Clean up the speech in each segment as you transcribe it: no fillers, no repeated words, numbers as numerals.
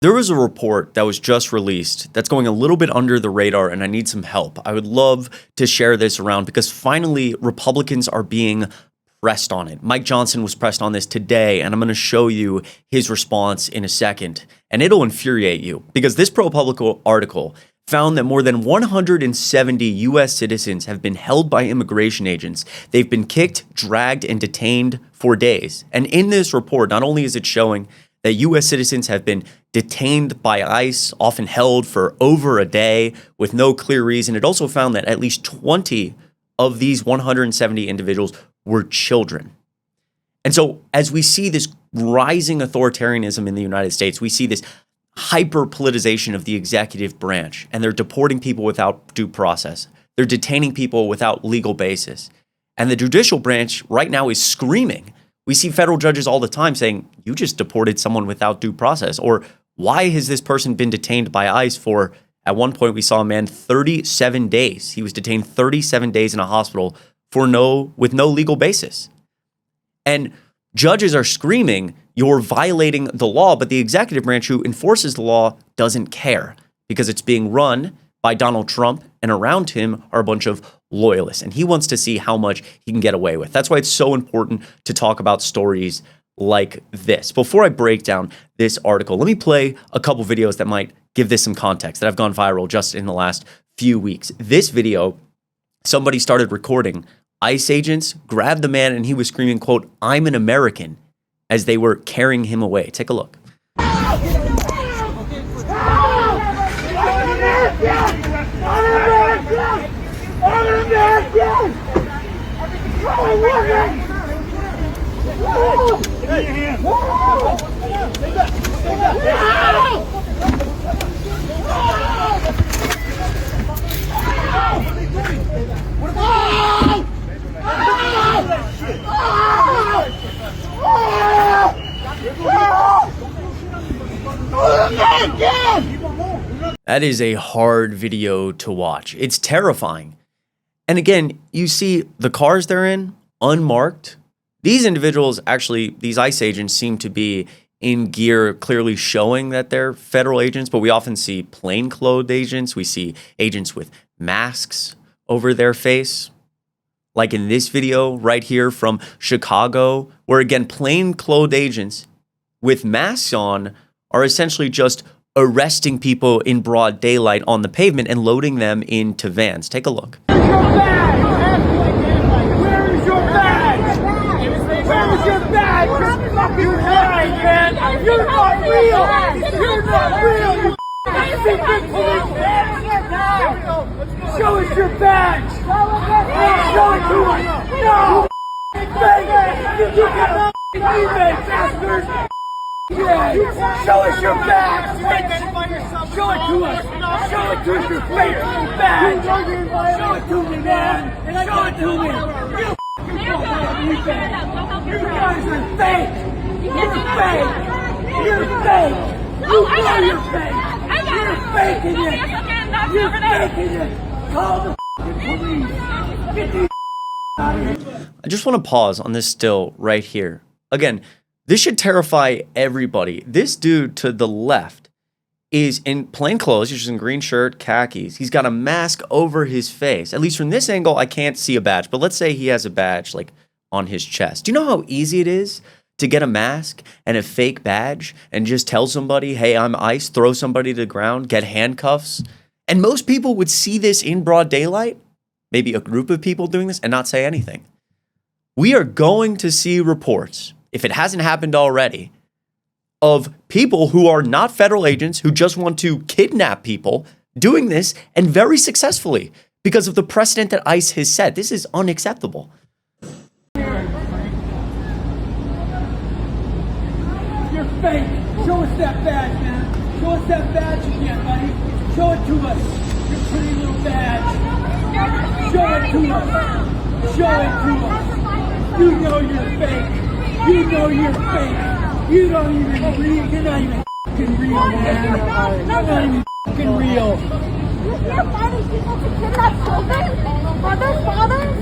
There was a report that was just released that's going a little bit under the radar, and I need some help. I would love to share this around because finally Republicans are being pressed on it. Mike Johnson was pressed on this today, and I'm going to show you his response in a second. And it'll infuriate you because this ProPublica article found that more than 170 U.S. citizens have been held by immigration agents. They've been kicked, dragged, and detained for days. And in this report, not only is it showing that U.S. citizens have been detained by ICE, often held for over a day with no clear reason. It also found that at least 20 of these 170 individuals were children. And so as we see this rising authoritarianism in the United States, we see this hyper-politicization of the executive branch, and they're deporting people without due process. They're detaining people without legal basis. And the judicial branch right now is screaming. We see federal judges all the time saying, you just deported someone without due process. Or why has this person been detained by ICE for, at one point we saw a man 37 days. He was detained 37 days in a hospital with no legal basis. And judges are screaming, you're violating the law, but the executive branch who enforces the law doesn't care because it's being run by Donald Trump, and around him are a bunch of loyalists, and he wants to see how much he can get away with. That's why it's so important to talk about stories like this. Before I break down this article, let me play a couple videos that might give this some context that have gone viral just in the last few weeks. This video, somebody started recording ICE agents grabbed the man and he was screaming, quote, "I'm an American," as they were carrying him away. Take a look. That is a hard video to watch. It's terrifying. And again, you see the cars they're in, unmarked. These individuals, actually, these ICE agents seem to be in gear, clearly showing that they're federal agents, but we often see plainclothed agents. We see agents with masks over their face. Like in this video right here from Chicago, where again, plainclothed agents with masks on are essentially just arresting people in broad daylight on the pavement and loading them into vans. Take a look. Where is your badge? Where is your badge? You're fucking lying, man. You're not real. You're not real. You secret police. Show us your badge. Show it to us. No. You cannot leave, bastard. Yeah. Show us your badge, bitch! Show it to us! Show it to us, your fake badge! Show it to me, man! Show it to me! You guys are fake! You're fake! You're fake! You know you're fake! You're faking it! You're faking it! Call the police! Get these out of here! I just want to pause on this still right here. Again, this should terrify everybody. This dude to the left is in plain clothes. He's just in green shirt, khakis. He's got a mask over his face. At least from this angle, I can't see a badge. But let's say he has a badge like on his chest. Do you know how easy it is to get a mask and a fake badge and just tell somebody, hey, I'm ICE, throw somebody to the ground, get handcuffs? And most people would see this in broad daylight, maybe a group of people doing this, and not say anything. We are going to see reports, if it hasn't happened already, of people who are not federal agents who just want to kidnap people doing this, and very successfully because of the precedent that ICE has set. This is unacceptable. You're fake. Show us that badge, man. Show us that badge again, buddy. Show it to us. Your pretty little badge. Show it to us. Show it to us. You know you're fake. You know you're fake. You don't even read. You're not even fucking real, man. You're not even fucking real. You can't find these people to kidnap children? Mothers, fathers?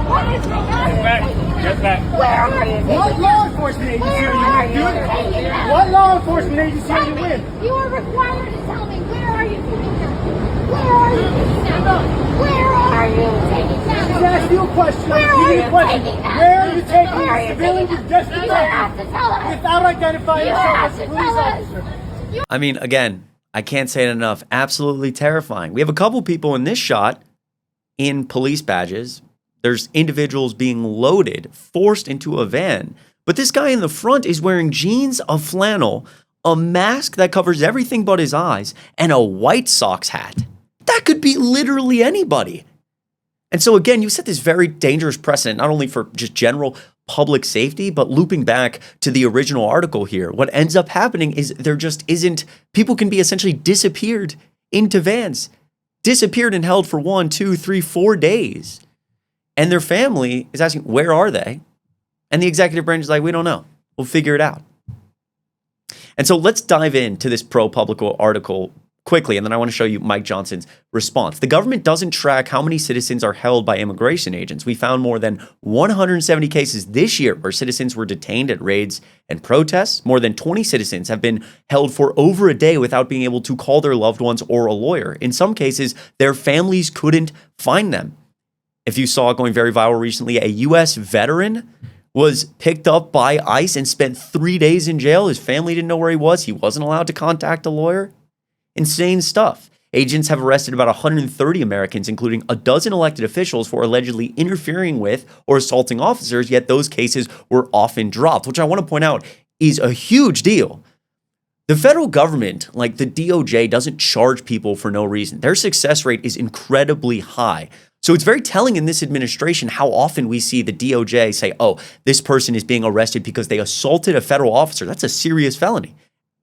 What is going on? Get back. Where are you? What law enforcement agency are you with, dude? What law enforcement agency are you with? You are required to tell me, where are you taking them? Where are you taking them? Where are you taking them? Just ask you a question. Where Give are me you a question. taking them? Where are you taking Where are you the civilian taking you just them? You have to tell us. without identifying You yourself have as a to police tell us. officer? I mean, again, I can't say it enough. Absolutely terrifying. We have a couple people in this shot in police badges. There's individuals being loaded, forced into a van. But this guy in the front is wearing jeans, a flannel, a mask that covers everything but his eyes, and a White Sox hat. That could be literally anybody. And so again, you set this very dangerous precedent, not only for just general public safety, but looping back to the original article here. What ends up happening is there just isn't, people can be essentially disappeared into vans, disappeared and held for 1, 2, 3, 4 days. And their family is asking, where are they? And the executive branch is like, we don't know. We'll figure it out. And so let's dive into this ProPublica article quickly, and then I want to show you Mike Johnson's response. The government doesn't track how many citizens are held by immigration agents. We found more than 170 cases this year where citizens were detained at raids and protests. More than 20 citizens have been held for over a day without being able to call their loved ones or a lawyer. In some cases, their families couldn't find them. If you saw it going very viral recently, a U.S. veteran was picked up by ICE and spent 3 days in jail. His family didn't know where he was. He wasn't allowed to contact a lawyer. Insane stuff. Agents have arrested about 130 Americans, including a dozen elected officials, for allegedly interfering with or assaulting officers, yet those cases were often dropped, which I want to point out is a huge deal. The federal government, like the DOJ, doesn't charge people for no reason. Their success rate is incredibly high. So it's very telling in this administration how often we see the DOJ say, oh, this person is being arrested because they assaulted a federal officer. That's a serious felony.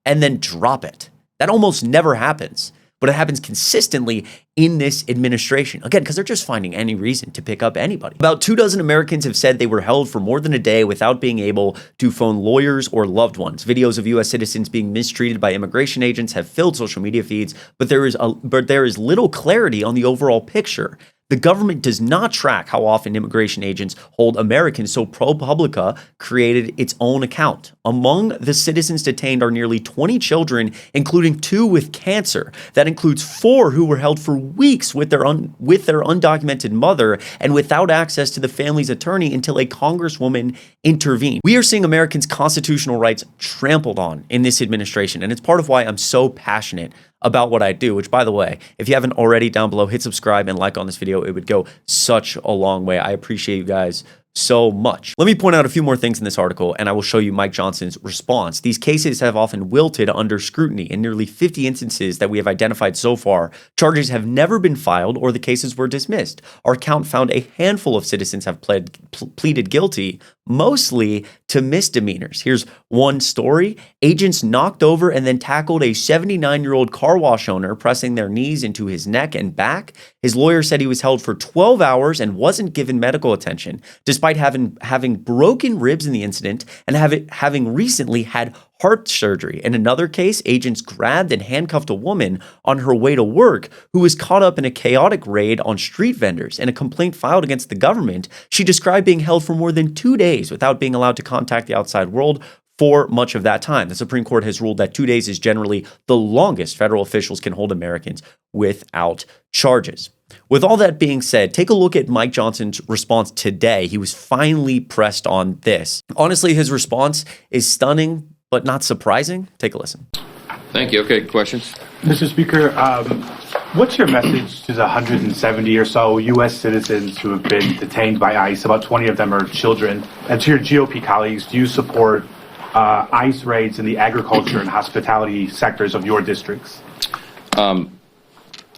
And then drop it. That almost never happens, but it happens consistently in this administration. Again, because they're just finding any reason to pick up anybody. About 24 Americans have said they were held for more than a day without being able to phone lawyers or loved ones. Videos of U.S. citizens being mistreated by immigration agents have filled social media feeds, but there is little clarity on the overall picture. The government does not track how often immigration agents hold Americans, so ProPublica created its own account. Among the citizens detained are nearly 20 children, including 2 with cancer. That includes 4 who were held for weeks with their undocumented mother and without access to the family's attorney until a congresswoman intervened. We are seeing Americans' constitutional rights trampled on in this administration, and it's part of why I'm so passionate about what I do, which, by the way, if you haven't already, down below, hit subscribe and like on this video. It would go such a long way. I appreciate you guys so much. Let me point out a few more things in this article, and I will show you Mike Johnson's response. These cases have often wilted under scrutiny. In nearly 50 instances that we have identified so far, charges have never been filed or the cases were dismissed. Our count found a handful of citizens have pleaded guilty, mostly to misdemeanors. Here's one story. Agents knocked over and then tackled a 79-year-old car wash owner, pressing their knees into his neck and back. His lawyer said he was held for 12 hours and wasn't given medical attention, despite having broken ribs in the incident and having recently had heart surgery. In another case, agents grabbed and handcuffed a woman on her way to work who was caught up in a chaotic raid on street vendors. In a complaint filed against the government, she described being held for more than 2 days without being allowed to contact the outside world for much of that time. The Supreme Court has ruled that 2 days is generally the longest federal officials can hold Americans without charges. With all that being said, take a look at Mike Johnson's response today. He was finally pressed on this. Honestly, his response is stunning, but not surprising. Take a listen. Thank you. Okay, questions? Mr. Speaker, what's your message to the 170 or so U.S. citizens who have been detained by ICE? About 20 of them are children. And to your GOP colleagues, do you support ICE raids in the agriculture and hospitality sectors of your districts?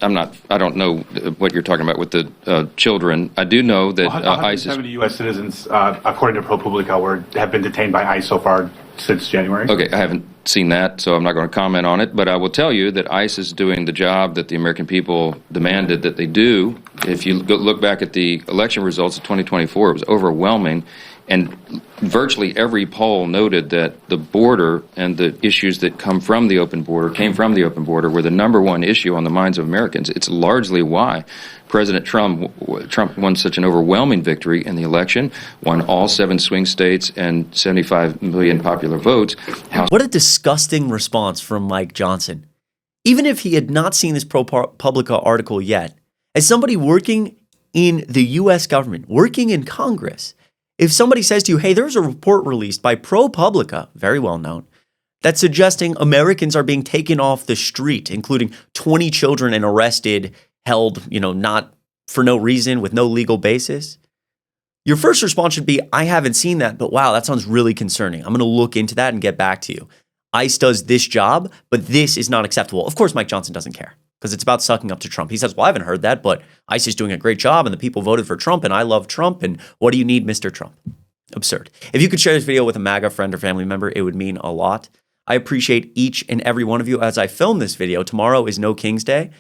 I don't know what you're talking about with the children. I do know that ICE 170 U.S. citizens, according to ProPublica, have been detained by ICE so far since January. Okay, I haven't seen that, so I'm not going to comment on it. But I will tell you that ICE is doing the job that the American people demanded that they do. If you look back at the election results of 2024, it was overwhelming And virtually every poll noted that the border and the issues that came from the open border were the number one issue on the minds of Americans. It's largely why President Trump won such an overwhelming victory in the election, won all 7 swing states and 75 million popular votes. What a disgusting response from Mike Johnson. Even if he had not seen this ProPublica article yet, as somebody working in the U.S. government, working in Congress, if somebody says to you, hey, there's a report released by ProPublica, very well known, that's suggesting Americans are being taken off the street, including 20 children and arrested, held, not for no reason, with no legal basis, your first response should be, I haven't seen that, but wow, that sounds really concerning. I'm going to look into that and get back to you. ICE does this job, but this is not acceptable. Of course, Mike Johnson doesn't care because it's about sucking up to Trump. He says, well, I haven't heard that, but ICE is doing a great job and the people voted for Trump and I love Trump. And what do you need, Mr. Trump? Absurd. If you could share this video with a MAGA friend or family member, it would mean a lot. I appreciate each and every one of you as I film this video. Tomorrow is No King's Day.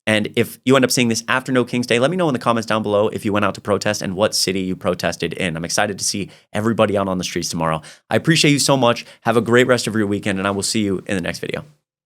And if you end up seeing this after No King's Day, let me know in the comments down below if you went out to protest and what city you protested in. I'm excited to see everybody out on the streets tomorrow. I appreciate you so much. Have a great rest of your weekend, and I will see you in the next video.